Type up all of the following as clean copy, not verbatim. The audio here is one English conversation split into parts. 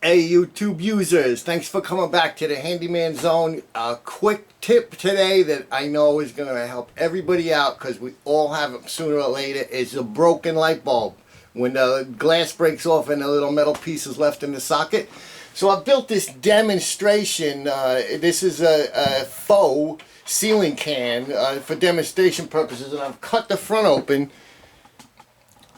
Hey YouTube users, thanks for coming back to the Handyman Zone. A quick tip today that I know is going to help everybody out because we all have it sooner or later is a broken light bulb. When the glass breaks off and the little metal piece is left in the socket. So I built this demonstration. This is a faux sealing can for demonstration purposes, and I've cut the front open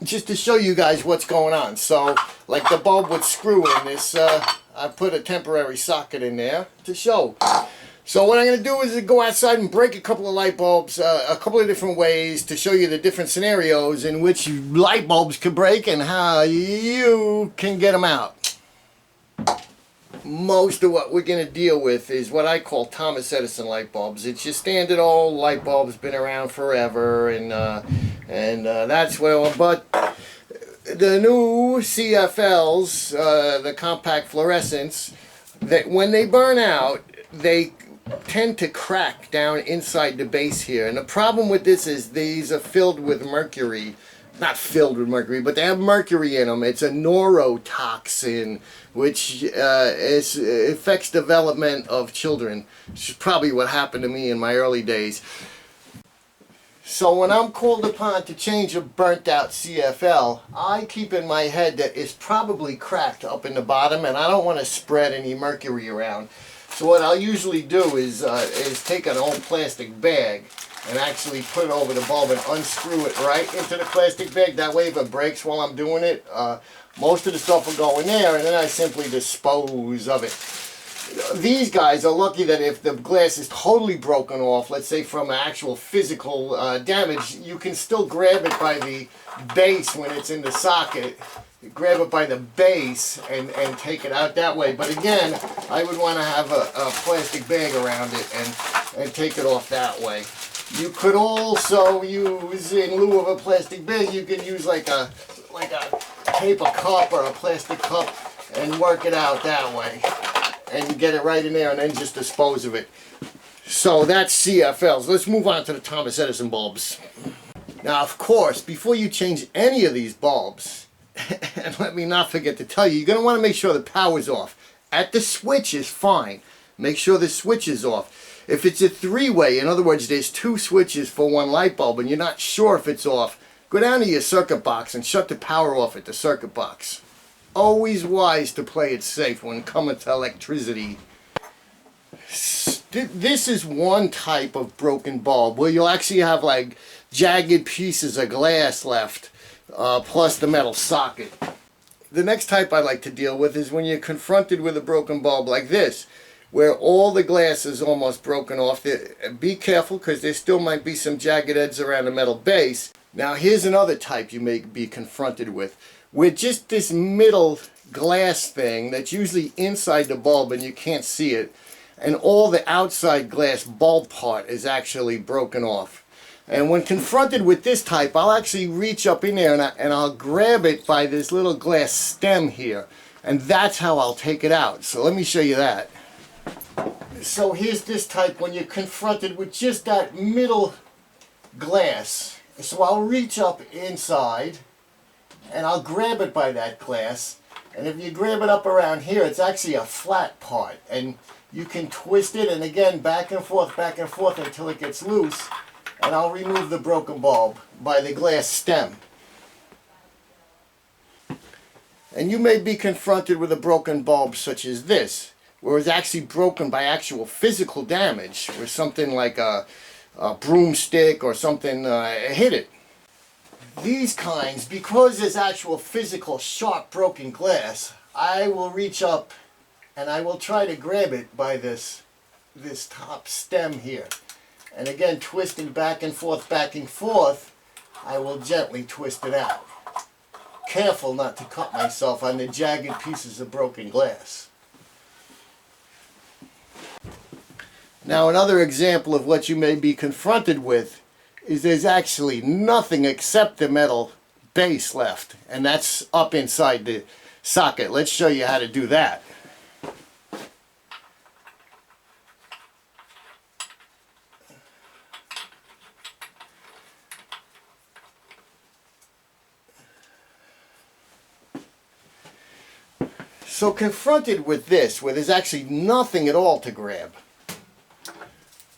just to show you guys what's going on. So like the bulb would screw in this, I put a temporary socket in there to show. So what I'm going to do is go outside and break a couple of light bulbs a couple of different ways to show you the different scenarios in which light bulbs could break and how you can get them out. Most of what we're going to deal with is what I call Thomas Edison light bulbs. It's your standard old light bulbs, been around forever, and that's what. But the new CFLs, the compact fluorescents, that when they burn out, they tend to crack down inside the base here. And the problem with this is these are filled with mercury. Not filled with mercury, but they have mercury in them. It's a neurotoxin, which affects development of children. Which is probably what happened to me in my early days. So when I'm called upon to change a burnt out CFL, I keep in my head that it's probably cracked up in the bottom, and I don't want to spread any mercury around. So what I'll usually do is take an old plastic bag and actually put it over the bulb and unscrew it right into the plastic bag. That way if it breaks while I'm doing it, most of the stuff will go in there, and then I simply dispose of it. These guys are lucky that if the glass is totally broken off, let's say from actual physical damage, you can still grab it by the base when it's in the socket. Grab it by the base and take it out that way. But again, I would want to have a plastic bag around it and take it off that way. You could also use, in lieu of a plastic bag, you could use like a paper cup or a plastic cup and work it out that way. And you get it right in there and then just dispose of it. So that's CFLs. Let's move on to the Thomas Edison bulbs. Now, of course, before you change any of these bulbs, and let me not forget to tell you, you're going to want to make sure the power's off. At the switch is fine. Make sure the switch is off. If it's a three-way, in other words, there's two switches for one light bulb and you're not sure if it's off, go down to your circuit box and shut the power off at the circuit box. Always wise to play it safe when coming to electricity. This is one type of broken bulb where you'll actually have like jagged pieces of glass left, plus the metal socket. The next type I like to deal with is when you're confronted with a broken bulb like this, where all the glass is almost broken off. Be careful because there still might be some jagged edges around the metal base. Now here's another type you may be confronted with just this middle glass thing that's usually inside the bulb and you can't see it, and all the outside glass bulb part is actually broken off. And when confronted with this type, I'll actually reach up in there and I'll grab it by this little glass stem here, and that's how I'll take it out. So let me show you that. So here's this type when you're confronted with just that middle glass. So I'll reach up inside and I'll grab it by that glass, and if you grab it up around here, it's actually a flat part, and you can twist it, and again back and forth until it gets loose, and I'll remove the broken bulb by the glass stem. And you may be confronted with a broken bulb such as this, where it's actually broken by actual physical damage, where something like a broomstick or something hit it. These kinds, because there's actual physical sharp broken glass, I will reach up and I will try to grab it by this top stem here. And again, twisting back and forth, I will gently twist it out. Careful not to cut myself on the jagged pieces of broken glass. Now another example of what you may be confronted with is there's actually nothing except the metal base left, and that's up inside the socket. Let's show you how to do that. So confronted with this, where there's actually nothing at all to grab,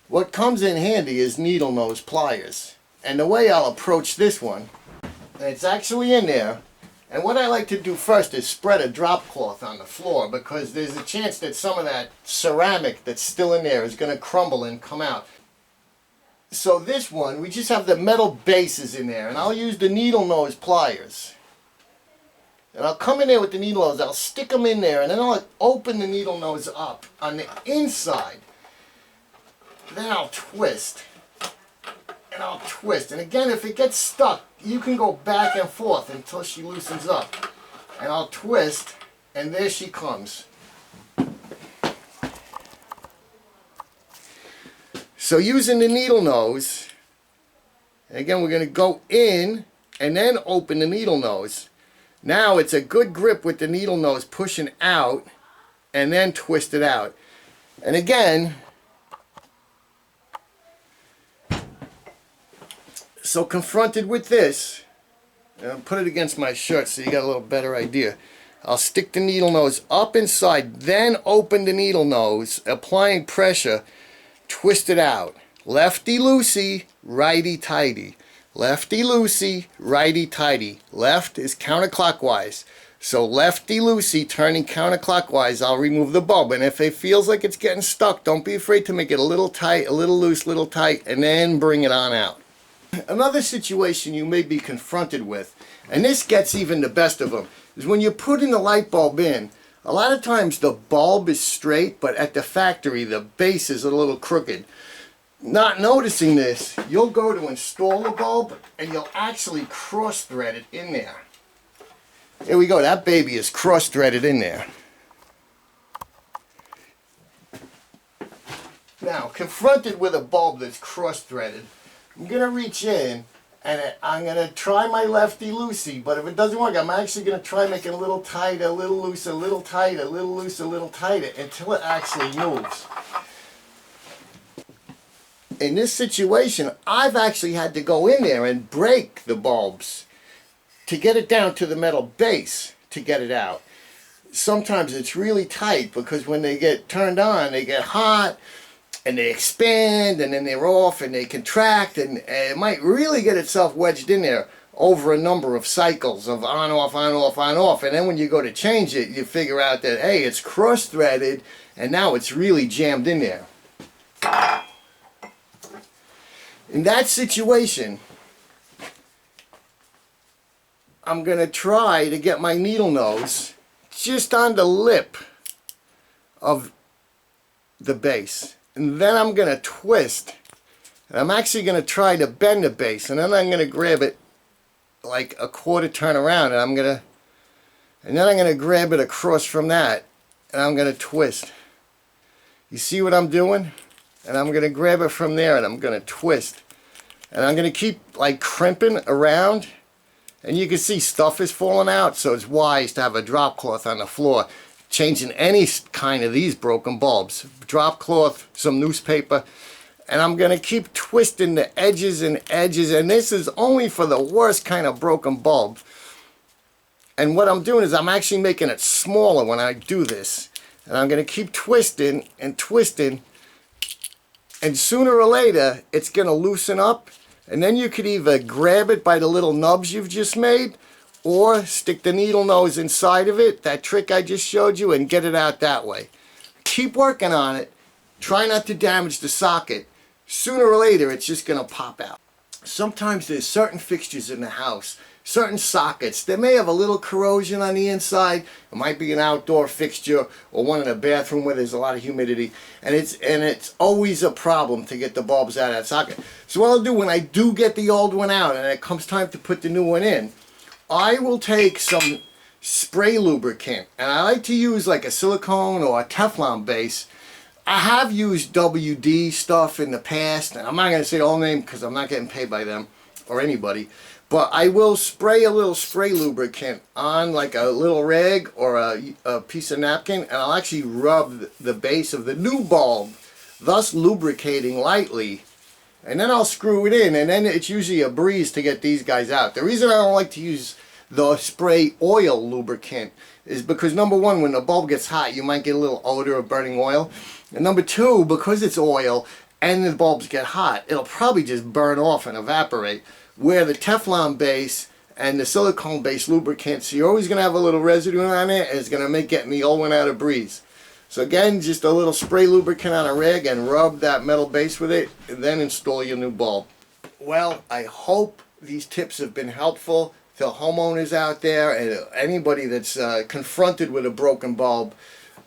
what comes in handy is needle nose pliers. And the way I'll approach this one, and it's actually in there, and what I like to do first is spread a drop cloth on the floor, because there's a chance that some of that ceramic that's still in there is going to crumble and come out. So this one, we just have the metal bases in there, and I'll use the needle nose pliers. And I'll come in there with the needle nose, I'll stick them in there, and then I'll open the needle nose up on the inside. Then I'll twist. And I'll twist. And again, if it gets stuck, you can go back and forth until she loosens up. And I'll twist, and there she comes. So using the needle nose, again, we're going to go in and then open the needle nose. Now it's a good grip with the needle nose pushing out and then twist it out. And again, so confronted with this, and I'll put it against my shirt so you got a little better idea. I'll stick the needle nose up inside, then open the needle nose, applying pressure, twist it out. Lefty loosey, righty tighty. Lefty loosey, righty tighty. Left is counterclockwise. So lefty loosey, turning counterclockwise, I'll remove the bulb. And if it feels like it's getting stuck, don't be afraid to make it a little tight, a little loose, little tight, and then bring it on out. Another situation you may be confronted with, and this gets even the best of them, is when you're putting the light bulb in, a lot of times the bulb is straight, but at the factory the base is a little crooked. Not noticing this, you'll go to install the bulb and you'll actually cross thread it in there. Here we go, that baby is cross threaded in there. Now, confronted with a bulb that's cross threaded, I'm going to reach in and I'm going to try my lefty loosey, but if it doesn't work, I'm actually going to try making a little tighter, a little loose, a little tighter, a little loose, a little tighter until it actually moves. In this situation, I've actually had to go in there and break the bulbs to get it down to the metal base to get it out. Sometimes it's really tight because when they get turned on, they get hot and they expand and then they're off and they contract, and it might really get itself wedged in there over a number of cycles of on, off, on, off, on, off. And then when you go to change it, you figure out that, hey, it's cross-threaded and now it's really jammed in there. In that situation, I'm going to try to get my needle nose just on the lip of the base. And then I'm going to twist. And I'm actually going to try to bend the base. And then I'm going to grab it like a quarter turn around. And then I'm going to grab it across from that. And I'm going to twist. You see what I'm doing? And I'm going to grab it from there and I'm going to twist. And I'm going to keep like crimping around. And you can see stuff is falling out, so it's wise to have a drop cloth on the floor. Changing any kind of these broken bulbs. Drop cloth, some newspaper. And I'm going to keep twisting the edges and edges. And this is only for the worst kind of broken bulb. And what I'm doing is I'm actually making it smaller when I do this. And I'm going to keep twisting and twisting. And sooner or later, it's going to loosen up. And then you could either grab it by the little nubs you've just made, or stick the needle nose inside of it, that trick I just showed you, and get it out that way. Keep working on it. Try not to damage the socket. Sooner or later, it's just going to pop out. Sometimes there's certain fixtures in the house, certain sockets, they may have a little corrosion on the inside. It might be an outdoor fixture or one in a bathroom where there's a lot of humidity, and it's always a problem to get the bulbs out of that socket. So what I'll do when I do get the old one out and it comes time to put the new one in, I will take some spray lubricant, and I like to use like a silicone or a Teflon base. I have used WD stuff in the past, and I'm not going to say the whole name because I'm not getting paid by them or anybody, but I will spray a little spray lubricant on like a little rag or a piece of napkin, and I'll actually rub the base of the new bulb, thus lubricating lightly, and then I'll screw it in, and then it's usually a breeze to get these guys out. The reason I don't like to use the spray oil lubricant is because, number one, when the bulb gets hot, you might get a little odor of burning oil. And number two, because it's oil and the bulbs get hot, it'll probably just burn off and evaporate. Where the Teflon base and the silicone based lubricants, you're always going to have a little residue on it, and it's going to make getting the old one out a breeze. So again, just a little spray lubricant on a rag and rub that metal base with it, and then install your new bulb. Well, I hope these tips have been helpful to homeowners out there and anybody that's confronted with a broken bulb.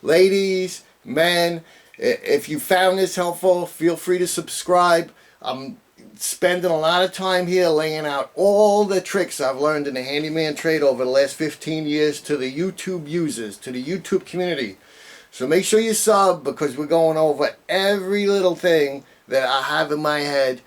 Ladies, men, if you found this helpful, feel free to subscribe. I'm spending a lot of time here laying out all the tricks I've learned in the handyman trade over the last 15 years to the YouTube users, to the YouTube community. So make sure you sub, because we're going over every little thing that I have in my head